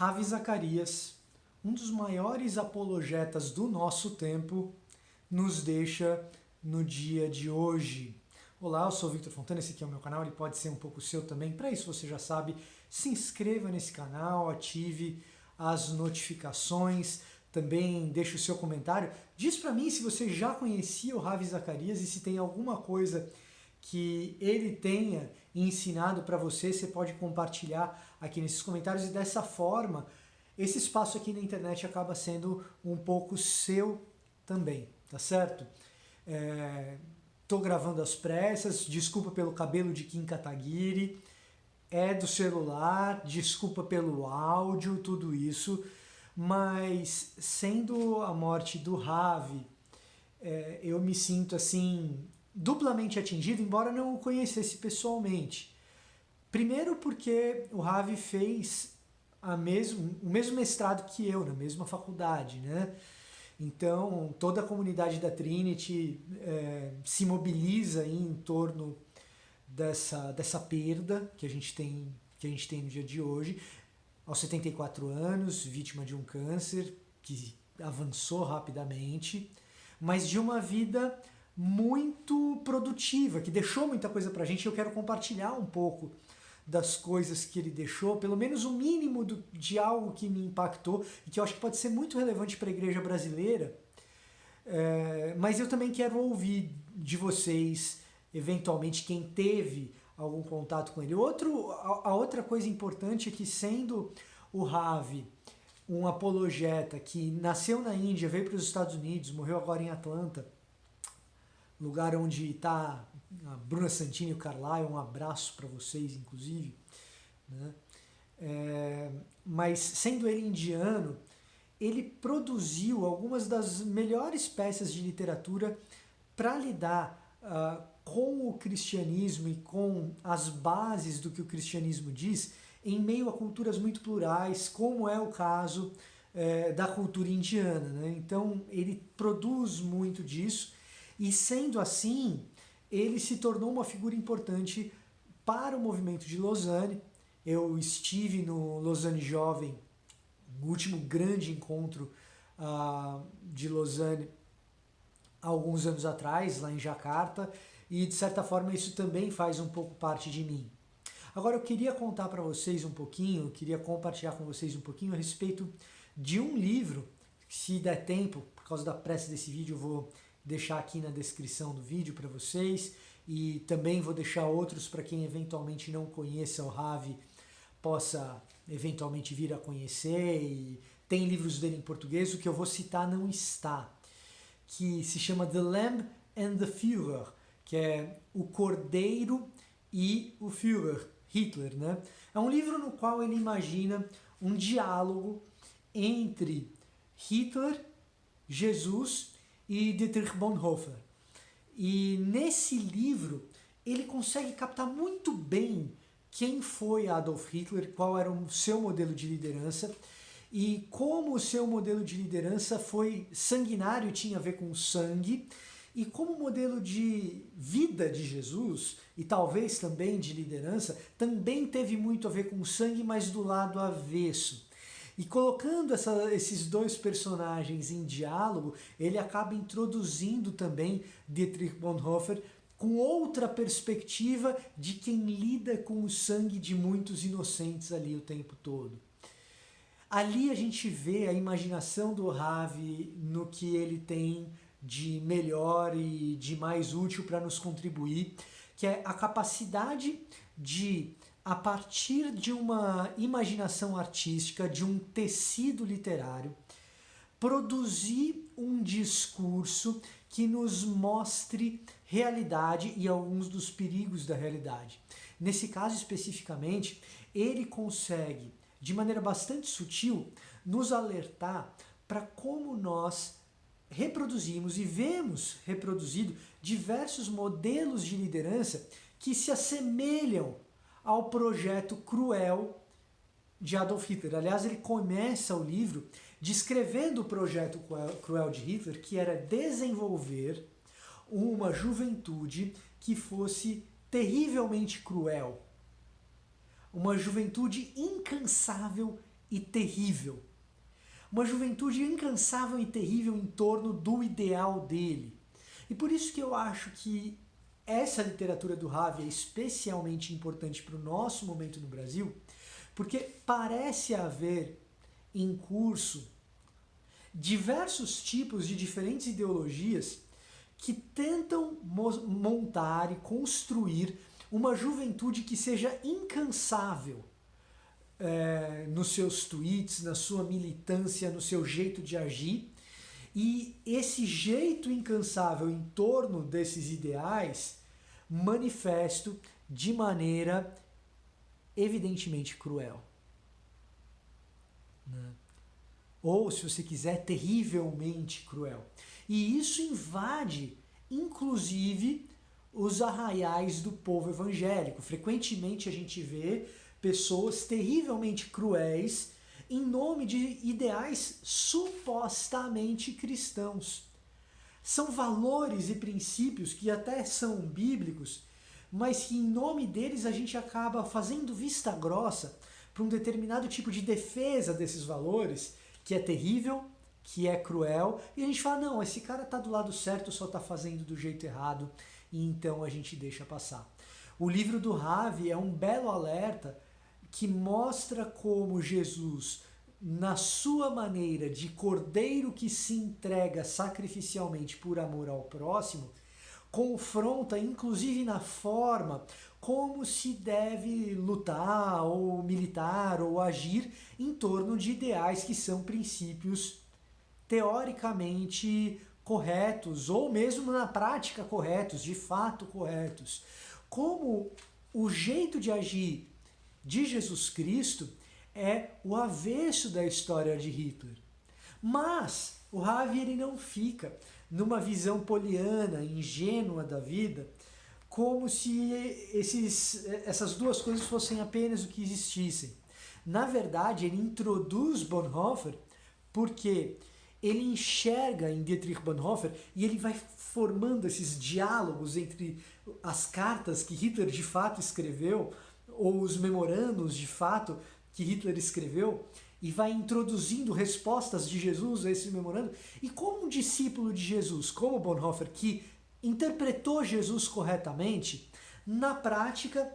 Ravi Zacarias, um dos maiores apologetas do nosso tempo, nos deixa no dia de hoje. Olá, eu sou o Victor Fontana, esse aqui é o meu canal, ele pode ser um pouco seu também. Para isso você já sabe, se inscreva nesse canal, ative as notificações, também deixe o seu comentário. Diz para mim se você já conhecia o Ravi Zacarias e se tem alguma coisa que ele tenha ensinado para você, você pode compartilhar aqui nesses comentários e dessa forma esse espaço aqui na internet acaba sendo um pouco seu também, tá certo? Tô gravando às pressas, desculpa pelo cabelo de Kim Kataguiri, é do celular, desculpa pelo áudio, tudo isso, mas sendo a morte do Ravi, eu me sinto assim duplamente atingido, embora não o conhecesse pessoalmente. Primeiro porque o Ravi fez o mesmo mestrado que eu, na mesma faculdade, né? Então toda a comunidade da Trinity se mobiliza em torno dessa perda que a gente tem no dia de hoje. Aos 74 anos, vítima de um câncer que avançou rapidamente, mas de uma vida muito produtiva, que deixou muita coisa pra gente. Eu quero compartilhar um pouco das coisas que ele deixou, pelo menos o mínimo de algo que me impactou e que eu acho que pode ser muito relevante para a igreja brasileira. Mas eu também quero ouvir de vocês, eventualmente, quem teve algum contato com ele. A outra coisa importante é que, sendo o Ravi um apologeta que nasceu na Índia, veio para os Estados Unidos, morreu agora em Atlanta, lugar onde está a Bruna Santini e o Carlyle, um abraço para vocês, inclusive, né? Mas sendo ele indiano, ele produziu algumas das melhores peças de literatura para lidar com o cristianismo e com as bases do que o cristianismo diz em meio a culturas muito plurais, como é o caso da cultura indiana, né? Então ele produz muito disso. E sendo assim, ele se tornou uma figura importante para o movimento de Lausanne. Eu estive no Lausanne Jovem, no último grande encontro de Lausanne, há alguns anos atrás, lá em Jacarta, e de certa forma isso também faz um pouco parte de mim. Agora eu queria contar para vocês um pouquinho, eu queria compartilhar com vocês um pouquinho a respeito de um livro, se der tempo, por causa da pressa desse vídeo eu vou deixar aqui na descrição do vídeo para vocês, e também vou deixar outros para quem eventualmente não conheça o Ravi possa eventualmente vir a conhecer, e tem livros dele em português, o que eu vou citar não está, que se chama The Lamb and the Führer, que é o Cordeiro e o Führer, Hitler, né? É um livro no qual ele imagina um diálogo entre Hitler, Jesus e Dietrich Bonhoeffer. E nesse livro ele consegue captar muito bem quem foi Adolf Hitler, qual era o seu modelo de liderança e como o seu modelo de liderança foi sanguinário e tinha a ver com sangue, e como o modelo de vida de Jesus, e talvez também de liderança, também teve muito a ver com sangue, mas do lado avesso. E colocando esses dois personagens em diálogo, ele acaba introduzindo também Dietrich Bonhoeffer com outra perspectiva de quem lida com o sangue de muitos inocentes ali o tempo todo. Ali a gente vê a imaginação do Ravi no que ele tem de melhor e de mais útil para nos contribuir, que é a capacidade de, a partir de uma imaginação artística, de um tecido literário, produzir um discurso que nos mostre realidade e alguns dos perigos da realidade. Nesse caso especificamente, ele consegue, de maneira bastante sutil, nos alertar para como nós reproduzimos e vemos reproduzido diversos modelos de liderança que se assemelham ao projeto cruel de Adolf Hitler. Aliás, ele começa o livro descrevendo o projeto cruel de Hitler, que era desenvolver uma juventude que fosse terrivelmente cruel. Uma juventude incansável e terrível. Uma juventude incansável e terrível em torno do ideal dele. E por isso que eu acho que essa literatura do Ravi é especialmente importante para o nosso momento no Brasil, porque parece haver em curso diversos tipos de diferentes ideologias que tentam montar e construir uma juventude que seja incansável nos seus tweets, na sua militância, no seu jeito de agir. E esse jeito incansável em torno desses ideais manifesto de maneira evidentemente cruel. Né? Ou, se você quiser, terrivelmente cruel. E isso invade, inclusive, os arraiais do povo evangélico. Frequentemente a gente vê pessoas terrivelmente cruéis em nome de ideais supostamente cristãos. São valores e princípios que até são bíblicos, mas que em nome deles a gente acaba fazendo vista grossa para um determinado tipo de defesa desses valores, que é terrível, que é cruel, e a gente fala, não, esse cara está do lado certo, só está fazendo do jeito errado, e então a gente deixa passar. O livro do Ravi é um belo alerta que mostra como Jesus, na sua maneira de cordeiro que se entrega sacrificialmente por amor ao próximo, confronta, inclusive na forma, como se deve lutar, ou militar, ou agir em torno de ideais que são princípios teoricamente corretos, ou mesmo na prática corretos, de fato corretos. Como o jeito de agir de Jesus Cristo é o avesso da história de Hitler. Mas o Ravi ele não fica numa visão poliana, ingênua da vida, como se essas duas coisas fossem apenas o que existissem. Na verdade, ele introduz Bonhoeffer porque ele enxerga em Dietrich Bonhoeffer e ele vai formando esses diálogos entre as cartas que Hitler de fato escreveu, ou os memorandos de fato que Hitler escreveu, e vai introduzindo respostas de Jesus a esse memorando. E como um discípulo de Jesus, como Bonhoeffer, que interpretou Jesus corretamente, na prática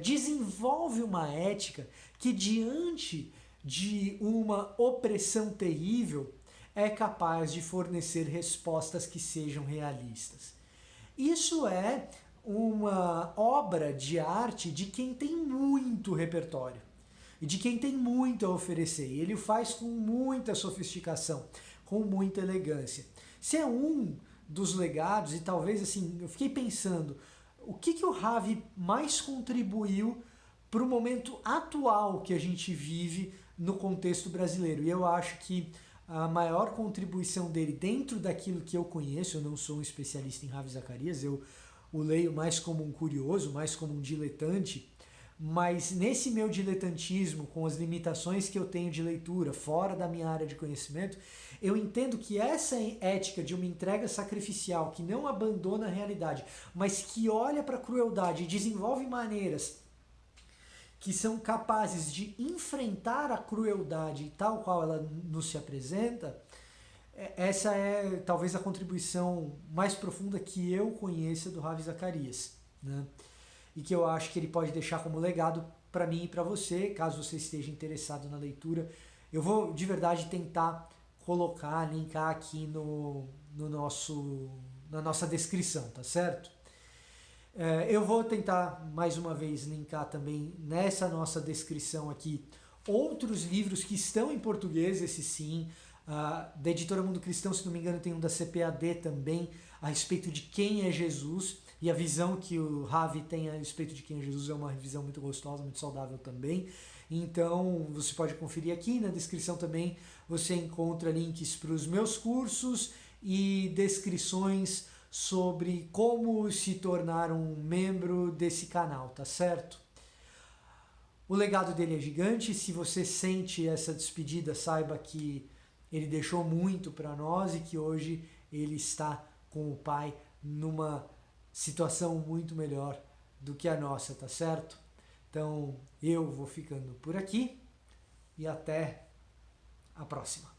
desenvolve uma ética que, diante de uma opressão terrível, é capaz de fornecer respostas que sejam realistas. Isso é uma obra de arte de quem tem muito repertório e de quem tem muito a oferecer. E ele o faz com muita sofisticação, com muita elegância. Se é um dos legados, e talvez assim, eu fiquei pensando, o que o Ravi mais contribuiu para o momento atual que a gente vive no contexto brasileiro? E eu acho que a maior contribuição dele dentro daquilo que eu conheço, eu não sou um especialista em Ravi Zacarias, eu o leio mais como um curioso, mais como um diletante, mas nesse meu diletantismo, com as limitações que eu tenho de leitura, fora da minha área de conhecimento, eu entendo que essa ética de uma entrega sacrificial que não abandona a realidade, mas que olha para a crueldade e desenvolve maneiras que são capazes de enfrentar a crueldade tal qual ela nos se apresenta, essa é talvez a contribuição mais profunda que eu conheça do Ravi Zacarias, né? E que eu acho que ele pode deixar como legado para mim e para você, caso você esteja interessado na leitura. Eu vou de verdade tentar colocar, linkar aqui na nossa descrição, tá certo? Eu vou tentar mais uma vez linkar também nessa nossa descrição aqui outros livros que estão em português, esse sim, da editora Mundo Cristão, se não me engano tem um da CPAD também, a respeito de quem é Jesus, e a visão que o Ravi tem a respeito de quem é Jesus é uma visão muito gostosa, muito saudável também. Então você pode conferir aqui, na descrição também você encontra links para os meus cursos e descrições sobre como se tornar um membro desse canal, tá certo? O legado dele é gigante, se você sente essa despedida, saiba que ele deixou muito para nós e que hoje ele está com o Pai numa situação muito melhor do que a nossa, tá certo? Então eu vou ficando por aqui. e até a próxima.